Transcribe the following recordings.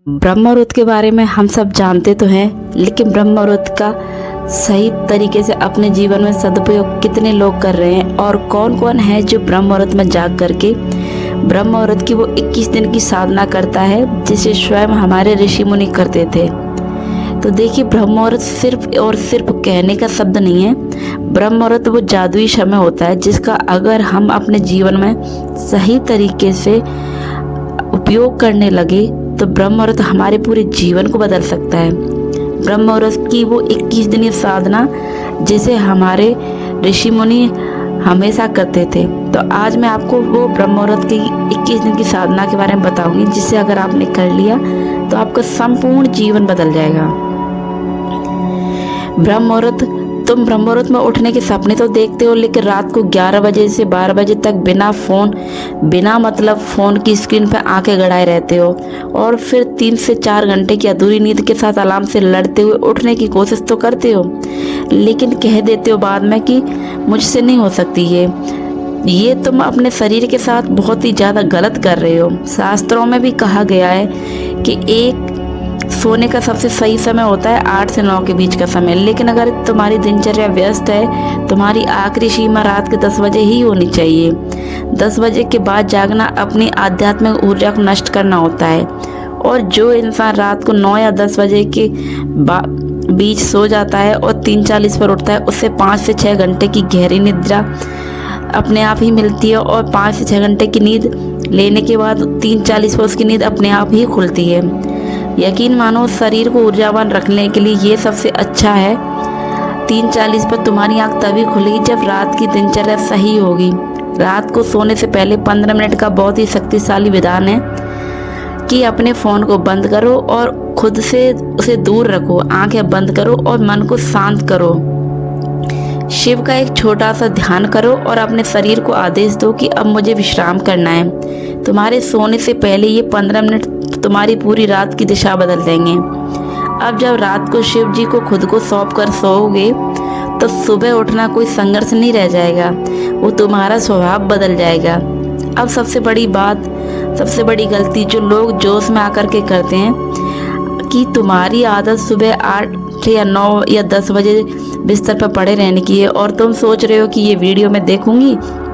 ब्रह्म मुहूर्त के बारे में हम सब जानते तो हैं, लेकिन ब्रह्म मुहूर्त का सही तरीके से अपने जीवन में सदुपयोग कितने लोग कर रहे हैं और कौन कौन है जो ब्रह्म मुहूर्त में जाग करके ब्रह्म मुहूर्त की वो 21 दिन की साधना करता है, जिसे स्वयं हमारे ऋषि मुनि करते थे। तो देखिए, ब्रह्म मुहूर्त सिर्फ और सिर्फ कहने का शब्द नहीं है। ब्रह्म मुहूर्त वो जादुई समय होता है जिसका अगर हम अपने जीवन में सही तरीके से उपयोग करने लगे तो ब्रह्म मुहूर्त हमारे पूरे जीवन को बदल सकता है। ब्रह्म मुहूर्त की वो 21 दिन साधना जिसे हमारे ऋषि मुनि हमेशा करते थे, तो आज मैं आपको वो ब्रह्म मुहूर्त की 21 दिन की साधना के बारे में बताऊंगी, जिसे अगर आपने कर लिया तो आपका संपूर्ण जीवन बदल जाएगा। ब्रह्म मुहूर्त, तुम ब्रह्म मुहूर्त में उठने के सपने तो देखते हो, लेकिन रात को 11 बजे से 12 बजे तक बिना फ़ोन, बिना मतलब फ़ोन की स्क्रीन पर आंखें गड़ाए रहते हो और फिर 3 से 4 घंटे की अधूरी नींद के साथ अलार्म से लड़ते हुए उठने की कोशिश तो करते हो, लेकिन कह देते हो बाद में कि मुझसे नहीं हो सकती ये तुम अपने शरीर के साथ बहुत ही ज़्यादा गलत कर रहे हो। शास्त्रों में भी कहा गया है कि एक सोने का सबसे सही समय होता है 8 से 9 के बीच का समय, लेकिन अगर तुम्हारी दिनचर्या व्यस्त है, तुम्हारी आखिरी सीमा रात के 10 बजे ही होनी चाहिए। 10 बजे के बाद जागना अपनी आध्यात्मिक ऊर्जा को नष्ट करना होता है, और जो इंसान रात को 9 या 10 बजे के बीच सो जाता है और 3:40 पर उठता है, उससे 5 से 6 घंटे की गहरी निद्रा अपने आप ही मिलती है, और 5 से 6 घंटे की नींद लेने के बाद 3:40 पर उसकी नींद अपने आप ही खुलती है। यकीन मानो, शरीर को ऊर्जावान रखने के लिए ये सबसे अच्छा है। 3:40 पर तुम्हारी आँख तभी खुलेगी जब रात की दिनचर्या सही होगी। रात को सोने से पहले 15 मिनट का बहुत ही शक्तिशाली विधान है कि अपने फ़ोन को बंद करो और खुद से उसे दूर रखो। आंखें बंद करो और मन को शांत करो। शिव का एक छोटा सा ध्यान करो और अपने शरीर को आदेश दो कि अब मुझे विश्राम करना है। तुम्हारे सोने से पहले ये 15 मिनट तुम्हारी पूरी रात की दिशा बदल देंगे। अब जब रात को शिव जी को खुद को सौंप कर सोओगे तो सुबह उठना कोई संघर्ष नहीं रह जाएगा, वो तुम्हारा स्वभाव बदल जाएगा। अब सबसे बड़ी बात, सबसे बड़ी गलती जो लोग जोश में आकर के करते हैं कि तुम्हारी आदत सुबह 8 या 9 या 10 बजे बिस्तर पर पड़े रहने की है, और तुम सोच रहे हो कि ये वीडियो मैं देखूंगी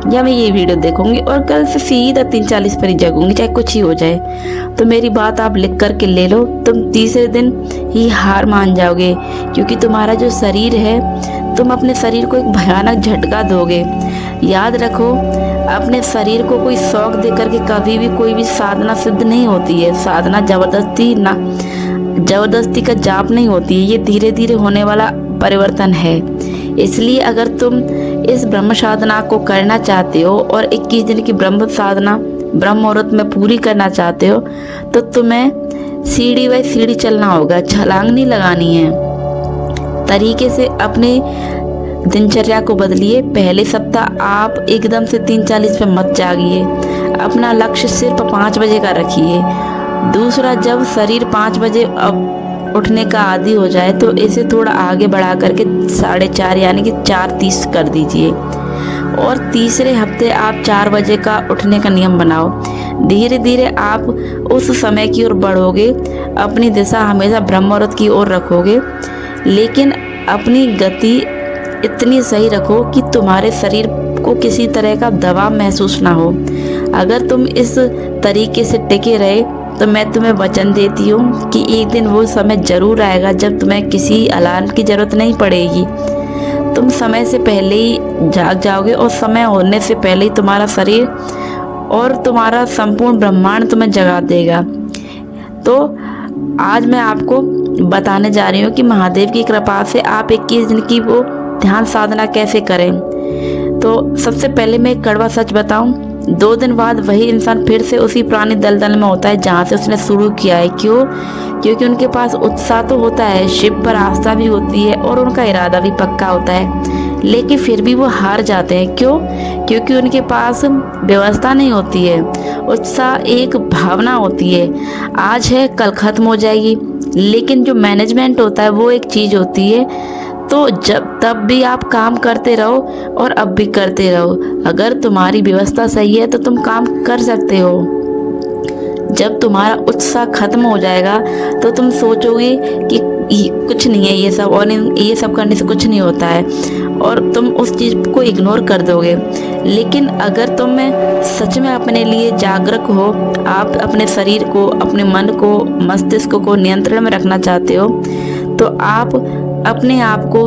या मैं ये वीडियो देखूंगी और कल से सीधा 3:40 पर ही जगूंगी, चाहे कुछ ही हो जाए। तो मेरी बात आप लिख करके ले लो, तुम तीसरे दिन ही हार मान जाओगे, क्योंकि तुम्हारा जो शरीर है, तुम अपने शरीर को एक भयानक झटका दोगे। याद रखो, अपने शरीर को कोई शौक दे करके कभी भी कोई भी साधना सिद्ध नहीं होती है। साधना जबरदस्ती का जाप नहीं होती है, ये धीरे धीरे होने वाला परिवर्तन है। इसलिए अगर तुम इस ब्रह्म साधना को करना चाहते हो और 21 दिन की ब्रह्म साधना ब्रह्म मुहूर्त में पूरी करना चाहते हो, तो तुम्हें सीढ़ी बाई सीढ़ी चलना होगा, छलांग नहीं लगानी है। तरीके से अपने दिनचर्या को बदलिए। पहले सप्ताह आप एकदम से 3:40 पे मत जागिए, अपना लक्ष्य सिर्फ 5 बजे का रखिए। दूसरा, जब शरीर 5 बजे अब उठने का आदी हो जाए तो इसे थोड़ा आगे बढ़ा करके 4:30 यानी कि 4:30 कर दीजिए, और तीसरे हफ्ते आप 4 बजे का उठने का नियम बनाओ। धीरे धीरे आप उस समय की ओर बढ़ोगे, अपनी दिशा हमेशा ब्रह्म मुहूर्त की ओर रखोगे, लेकिन अपनी गति इतनी सही रखो कि तुम्हारे शरीर को किसी तरह का दबाव महसूस ना हो। अगर तुम इस तरीके से टिके रहे तो मैं तुम्हें वचन देती हूँ कि एक दिन वो समय जरूर आएगा जब तुम्हें किसी अलार्म की जरूरत नहीं पड़ेगी। तुम समय से पहले ही जाग जाओगे और समय होने से पहले ही तुम्हारा शरीर और तुम्हारा संपूर्ण ब्रह्मांड तुम्हें जगा देगा। तो आज मैं आपको बताने जा रही हूँ कि महादेव की कृपा से आप 21 दिन की वो ध्यान साधना कैसे करें। तो सबसे पहले मैं एक कड़वा सच बताऊं, 2 दिन बाद वही इंसान फिर से उसी पुरानी दलदल में होता है जहाँ से उसने शुरू किया है। क्यों? क्योंकि उनके पास उत्साह तो होता है, शिव पर आस्था भी होती है और उनका इरादा भी पक्का होता है, लेकिन फिर भी वो हार जाते हैं। क्यों? क्योंकि उनके पास व्यवस्था नहीं होती है। उत्साह एक भावना होती है, आज है कल खत्म हो जाएगी, लेकिन जो मैनेजमेंट होता है वो एक चीज़ होती है। तो तब भी आप काम करते रहो और अब भी करते रहो। अगर तुम्हारी व्यवस्था सही है तो तुम काम कर सकते हो। जब तुम्हारा उत्साह खत्म हो जाएगा तो तुम सोचोगे कि कुछ नहीं है ये सब, और ये सब करने से कुछ नहीं होता है, और तुम उस चीज़ को इग्नोर कर दोगे। लेकिन अगर तुम सच में अपने लिए जागरूक हो, आप अपने शरीर को, अपने मन को, मस्तिष्क को नियंत्रण में रखना चाहते हो, तो आप अपने आप को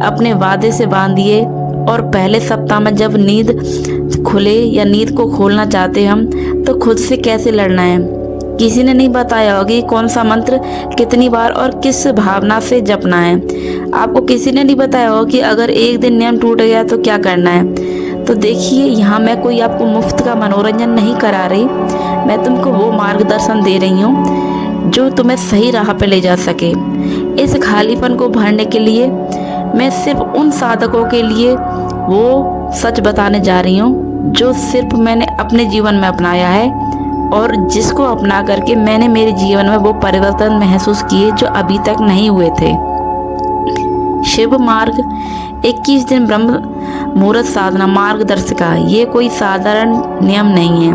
अपने वादे से बांधिए। और पहले सप्ताह में जब नींद खुले या नींद को खोलना चाहते हम, तो खुद से कैसे लड़ना है। किसी ने नहीं बताया होगा कि कौन सा मंत्र कितनी बार और किस भावना से जपना है। आपको किसी ने नहीं बताया होगा कि अगर एक दिन नियम टूट गया तो क्या करना है। तो देखिए, यहाँ मैं कोई आपको मुफ्त का मनोरंजन नहीं करा रही, मैं तुमको वो मार्गदर्शन दे रही हूँ जो तुम्हें सही राह पे ले जा सके। इस खालीपन को भरने के लिए मैं सिर्फ उन साधकों के लिए वो सच बताने जा रही हूँ जो सिर्फ मैंने अपने जीवन में अपनाया है, और जिसको अपना करके मैंने मेरे जीवन में वो परिवर्तन महसूस किए जो अभी तक नहीं हुए थे। शिव मार्ग 21 दिन ब्रह्म मुहूर्त साधना मार्गदर्शिका, ये कोई साधारण नियम नहीं है।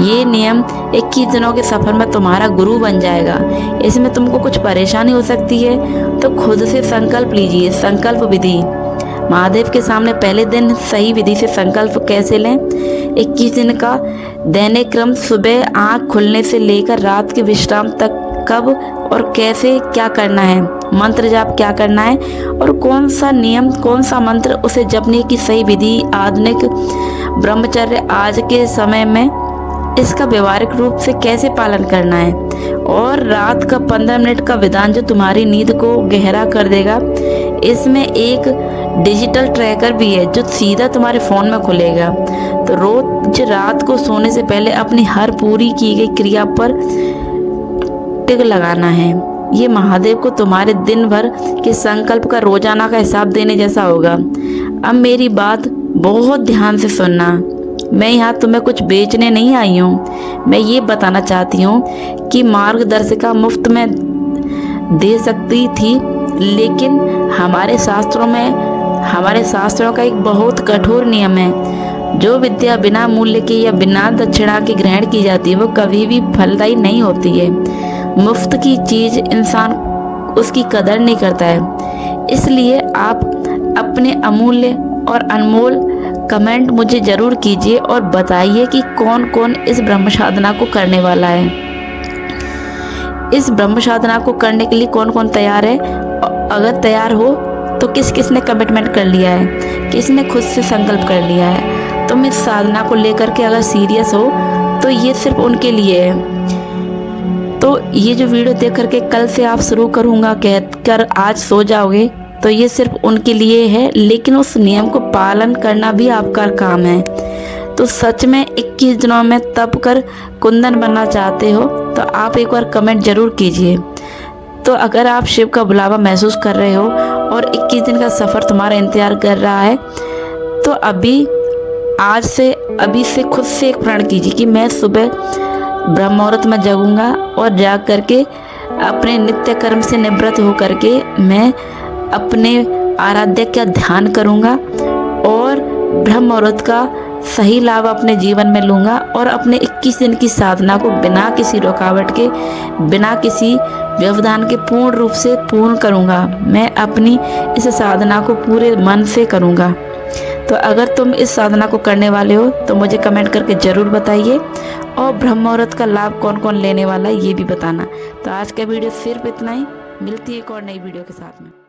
ये नियम 21 दिनों के सफर में तुम्हारा गुरु बन जाएगा। इसमें तुमको कुछ परेशानी हो सकती है तो खुद से संकल्प लीजिए। संकल्प विधि, महादेव के सामने पहले दिन सही विधि से संकल्प कैसे लें। 21 दिन का दैनिक क्रम, सुबह आँख खुलने से लेकर रात के विश्राम तक कब और कैसे क्या करना है, मंत्र जाप क्या करना है, और कौन सा नियम, कौन सा मंत्र, उसे जपने की सही विधि, आधुनिक ब्रह्मचर्य आज के समय में इसका व्यवहारिक रूप से कैसे पालन करना है, और रात का 15 मिनट का विधान जो तुम्हारी नींद को गहरा कर देगा। इसमें एक डिजिटल ट्रैकर भी है जो सीधा तुम्हारे फ़ोन में खुलेगा। तो रोज रात को सोने से पहले अपनी हर पूरी की गई क्रिया पर टिक लगाना है। ये महादेव को तुम्हारे दिन भर के संकल्प का रोजाना का हिसाब देने जैसा होगा। अब मेरी बात बहुत ध्यान से सुनना। मैं यहाँ तुम्हें कुछ बेचने नहीं आई हूँ। मैं ये बताना चाहती हूँ कि मार्गदर्शिका मुफ्त में दे सकती थी, लेकिन हमारे शास्त्रों का एक बहुत कठोर नियम है। जो विद्या बिना मूल्य के या बिना दक्षिणा के ग्रहण की जाती है वो कभी भी फलदायी नहीं होती है। मुफ्त की चीज इंसान उसकी कदर नहीं करता है। इसलिए आप अपने अमूल्य और अनमोल कमेंट मुझे ज़रूर कीजिए और बताइए कि कौन कौन इस ब्रह्म साधना को करने वाला है। इस ब्रह्म साधना को करने के लिए कौन कौन तैयार है। अगर तैयार हो तो किस किस ने कमिटमेंट कर लिया है, किसने खुद से संकल्प कर लिया है। तुम इस साधना को लेकर के अगर सीरियस हो तो ये सिर्फ उनके लिए है। तो ये जो वीडियो देख करके कल से आप शुरू करूँगा कहकर आज सो जाओगे, तो ये सिर्फ उनके लिए है, लेकिन उस नियम को पालन करना भी आपका काम है। तो सच में 21 दिनों में तप कर कुंदन बनना चाहते हो तो आप एक बार कमेंट जरूर कीजिए। तो अगर आप शिव का बुलावा महसूस कर रहे हो और 21 दिन का सफ़र तुम्हारा इंतजार कर रहा है, तो अभी से खुद से एक प्रण कीजिए कि मैं सुबह ब्रह्म मुहूर्त में जगूंगा और जाग करके अपने नित्य कर्म से निवृत्त होकर के मैं अपने आराध्य का ध्यान करूंगा और ब्रह्म मुहूर्त का सही लाभ अपने जीवन में लूँगा और अपने 21 दिन की साधना को बिना किसी रुकावट के, बिना किसी व्यवधान के पूर्ण रूप से पूर्ण करूँगा। मैं अपनी इस साधना को पूरे मन से करूँगा। तो अगर तुम इस साधना को करने वाले हो तो मुझे कमेंट करके ज़रूर बताइए, और ब्रह्म मुहूर्त का लाभ कौन कौन लेने वाला है ये भी बताना। तो आज का वीडियो सिर्फ इतना ही, मिलती है एक और नई वीडियो के साथ में।